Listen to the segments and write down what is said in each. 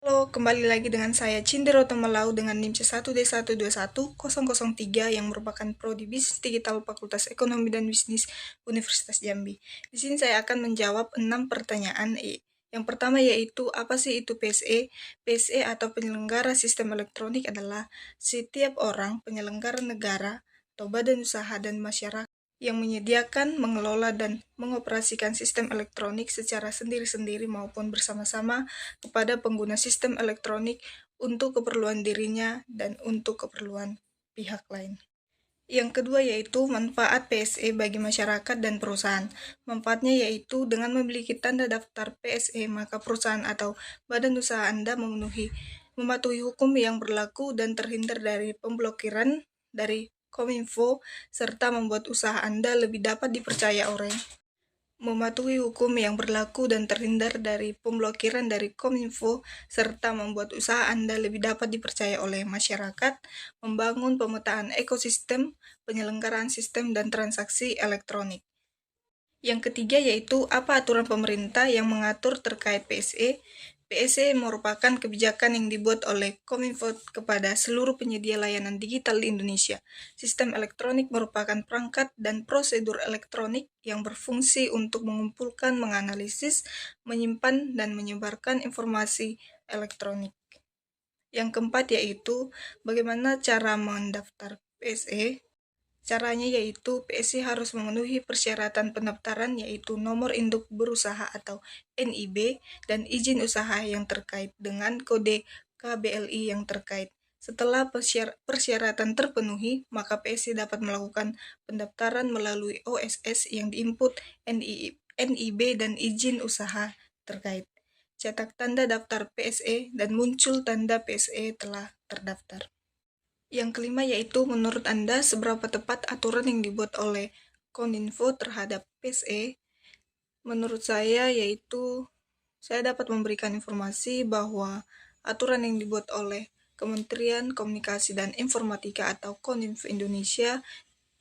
Halo, kembali lagi dengan saya Cindero Temalau dengan NIM C1D121-003 yang merupakan Prodi Bisnis Digital Fakultas Ekonomi dan Bisnis Universitas Jambi. Di sini saya akan menjawab 6 pertanyaan. Yang pertama yaitu, apa sih itu PSE? PSE atau penyelenggara sistem elektronik adalah setiap orang, penyelenggara negara, atau badan usaha dan masyarakat yang menyediakan, mengelola, dan mengoperasikan sistem elektronik secara sendiri-sendiri maupun bersama-sama kepada pengguna sistem elektronik untuk keperluan dirinya dan untuk keperluan pihak lain. Yang kedua yaitu manfaat PSE bagi masyarakat dan perusahaan. Manfaatnya yaitu dengan memiliki tanda daftar PSE, maka perusahaan atau badan usaha Anda mematuhi hukum yang berlaku dan terhindar dari pemblokiran dari Kominfo, serta membuat usaha Anda lebih dapat dipercaya orang. Mematuhi hukum yang berlaku dan terhindar dari pemblokiran dari Kominfo, serta membuat usaha Anda lebih dapat dipercaya oleh masyarakat, membangun pemetaan ekosistem, penyelenggaraan sistem dan transaksi elektronik. Yang ketiga yaitu, apa aturan pemerintah yang mengatur terkait PSE? PSE merupakan kebijakan yang dibuat oleh Kominfo kepada seluruh penyedia layanan digital di Indonesia. Sistem elektronik merupakan perangkat dan prosedur elektronik yang berfungsi untuk mengumpulkan, menganalisis, menyimpan, dan menyebarkan informasi elektronik. Yang keempat yaitu, bagaimana cara mendaftar PSE? Caranya yaitu PSI harus memenuhi persyaratan pendaftaran yaitu nomor induk berusaha atau NIB dan izin usaha yang terkait dengan kode KBLI yang terkait. Setelah persyaratan terpenuhi, maka PSI dapat melakukan pendaftaran melalui OSS yang diinput NIB dan izin usaha terkait. Cetak tanda daftar PSE dan muncul tanda PSE telah terdaftar. Yang kelima yaitu, menurut Anda seberapa tepat aturan yang dibuat oleh Kominfo terhadap PSE? Menurut saya yaitu, saya dapat memberikan informasi bahwa aturan yang dibuat oleh Kementerian Komunikasi dan Informatika atau Kominfo Indonesia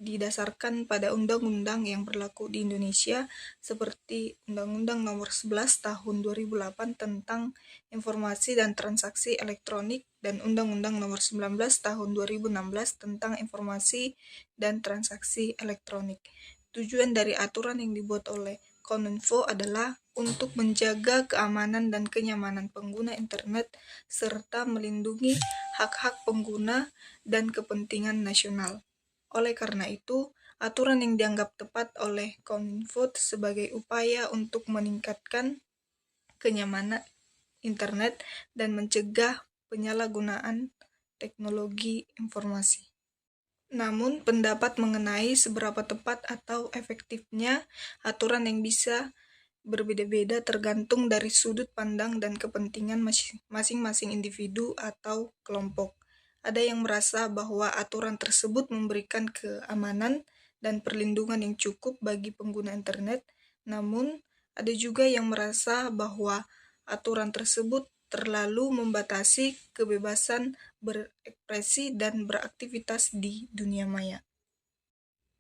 didasarkan pada undang-undang yang berlaku di Indonesia seperti Undang-Undang Nomor 11 Tahun 2008 tentang Informasi dan Transaksi Elektronik dan Undang-Undang Nomor 19 Tahun 2016 tentang Informasi dan Transaksi Elektronik. Tujuan dari aturan yang dibuat oleh Kominfo adalah untuk menjaga keamanan dan kenyamanan pengguna internet serta melindungi hak-hak pengguna dan kepentingan nasional. Oleh karena itu, aturan yang dianggap tepat oleh Kominfo sebagai upaya untuk meningkatkan kenyamanan internet dan mencegah penyalahgunaan teknologi informasi. Namun, pendapat mengenai seberapa tepat atau efektifnya aturan yang bisa berbeda-beda tergantung dari sudut pandang dan kepentingan masing-masing individu atau kelompok. Ada yang merasa bahwa aturan tersebut memberikan keamanan dan perlindungan yang cukup bagi pengguna internet, namun ada juga yang merasa bahwa aturan tersebut terlalu membatasi kebebasan berekspresi dan beraktivitas di dunia maya.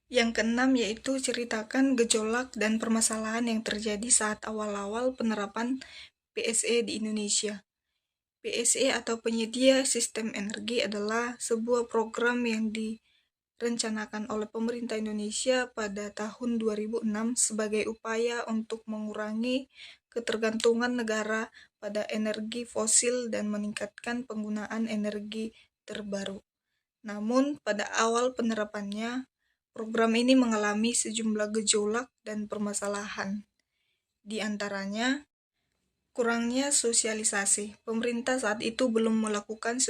Yang keenam yaitu, ceritakan gejolak dan permasalahan yang terjadi saat awal-awal penerapan PSE di Indonesia. PSE atau Penyedia Sistem Energi adalah sebuah program yang direncanakan oleh pemerintah Indonesia pada tahun 2006 sebagai upaya untuk mengurangi ketergantungan negara pada energi fosil dan meningkatkan penggunaan energi terbaru. Namun, pada awal penerapannya, program ini mengalami sejumlah gejolak dan permasalahan. Di antaranya, kurangnya sosialisasi. Pemerintah saat itu belum melakukan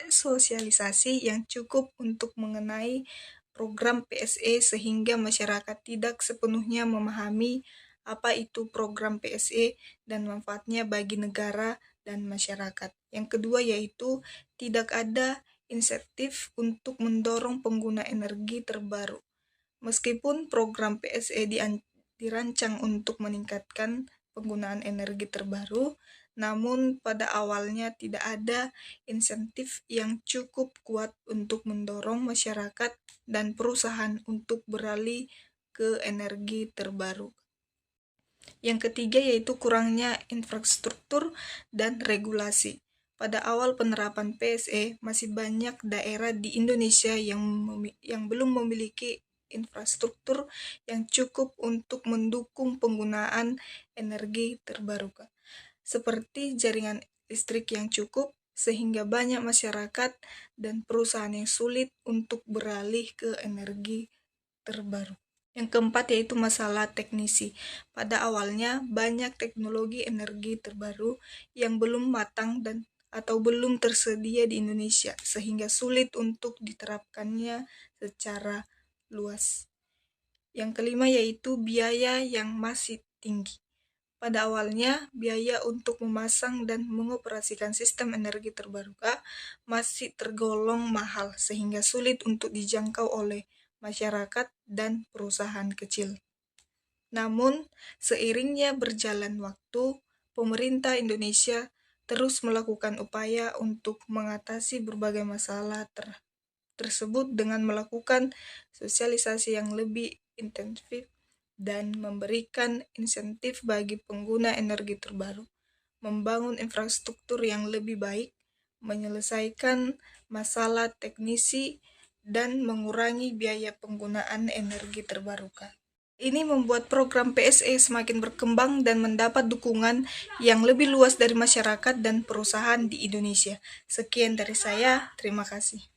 sosialisasi yang cukup untuk mengenai program PSE sehingga masyarakat tidak sepenuhnya memahami apa itu program PSE dan manfaatnya bagi negara dan masyarakat. Yang kedua yaitu, tidak ada insentif untuk mendorong pengguna energi terbaru. Meskipun program PSE dirancang untuk meningkatkan penggunaan energi terbaru, namun pada awalnya tidak ada insentif yang cukup kuat untuk mendorong masyarakat dan perusahaan untuk beralih ke energi terbaru. Yang ketiga yaitu kurangnya infrastruktur dan regulasi. Pada awal penerapan PSE, masih banyak daerah di Indonesia yang belum memiliki infrastruktur yang cukup untuk mendukung penggunaan energi terbarukan, seperti jaringan listrik yang cukup, sehingga banyak masyarakat dan perusahaan yang sulit untuk beralih ke energi terbaru. Yang keempat yaitu masalah teknisi. Pada awalnya, banyak teknologi energi terbaru yang belum matang atau belum tersedia di Indonesia, sehingga sulit untuk diterapkannya secara luas. Yang kelima yaitu biaya yang masih tinggi. Pada awalnya, biaya untuk memasang dan mengoperasikan sistem energi terbarukan masih tergolong mahal, sehingga sulit untuk dijangkau oleh masyarakat dan perusahaan kecil. Namun, seiringnya berjalan waktu, pemerintah Indonesia terus melakukan upaya untuk mengatasi berbagai masalah tersebut dengan melakukan sosialisasi yang lebih intensif dan memberikan insentif bagi pengguna energi terbaru, membangun infrastruktur yang lebih baik, menyelesaikan masalah teknisi, dan mengurangi biaya penggunaan energi terbarukan. Ini membuat program PSE semakin berkembang dan mendapat dukungan yang lebih luas dari masyarakat dan perusahaan di Indonesia. Sekian dari saya, terima kasih.